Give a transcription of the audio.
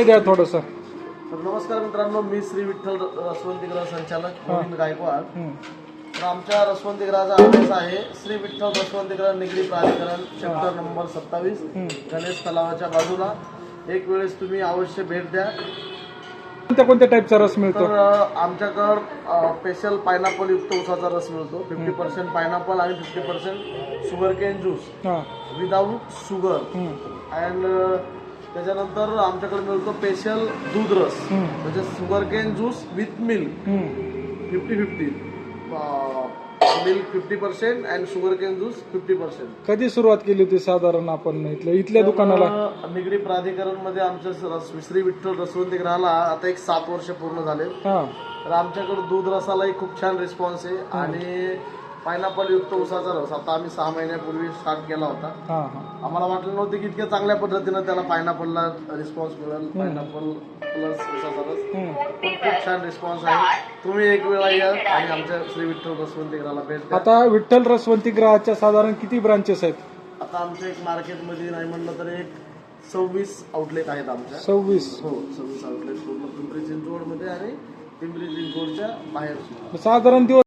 द्या थोडंसं. तर नमस्कार मित्रांनो, मी श्री विठ्ठल रसवंतीगृह संचालक गोविंद गायकवाड. तर आमच्या रसवंतीगृहाचा ॲड्रेस आहे श्री विठ्ठल रसवंतीगृह निगडी प्राधिकरण, सेक्टर नंबर 27, गणेश तलावाच्या बाजूला. एक वेळेस तुम्ही अवश्य भेट द्या. कोणत्या टाईपचा रस मिळतो? तर आमच्याकडं स्पेशल पायनॅपल युक्त उसाचा रस मिळतो. 50% पायनॅपल आणि 50% sugar cane juice without sugar. And त्याच्यानंतर आमच्याकडे मिळतो स्पेशल दूध रस, म्हणजे sugar cane juice with milk 50-50, milk 50% and sugar cane juice 50%. कधी सुरुवात केली होती साधारण आपण इथल्या दुकानाला? निगडी प्राधिकरण मध्ये आमच्या श्री विठ्ठल रसवंतीगृहाला आता एक 7 वर्ष पूर्ण झाले. तर आमच्याकडे दूध रसालाही खूप छान रिस्पॉन्स आहे. आणि पायनॅपल युक्त उसाचा रस आता आम्ही 6 महिन्यापूर्वी स्टार्ट केला होता. आम्हाला वाटलं नव्हतं की इतक्या चांगल्या पद्धतीनं त्याला पायनॅपलला रिस्पॉन्स मिळेल. पायनॅपल प्लस उसाचा रस खूप छान रिस्पॉन्स आहे. तुम्ही एक वेळा या आणि आमच्या श्री विठ्ठल रसवंतीगृहाला भेट द्या. आता विठ्ठल रसवंतीगृहाच्या साधारण किती ब्रांचेस आहेत? आता आमच्या एक मार्केटमध्ये नाही म्हणलं तर एक 26 आउटलेट आहेत आमच्या. 26? हो, 26 आउटलेट पूर्ण पिंपरी चिंचवड मध्ये आणि पिंपरी चिंचवडच्या बाहेर. साधारण दिवस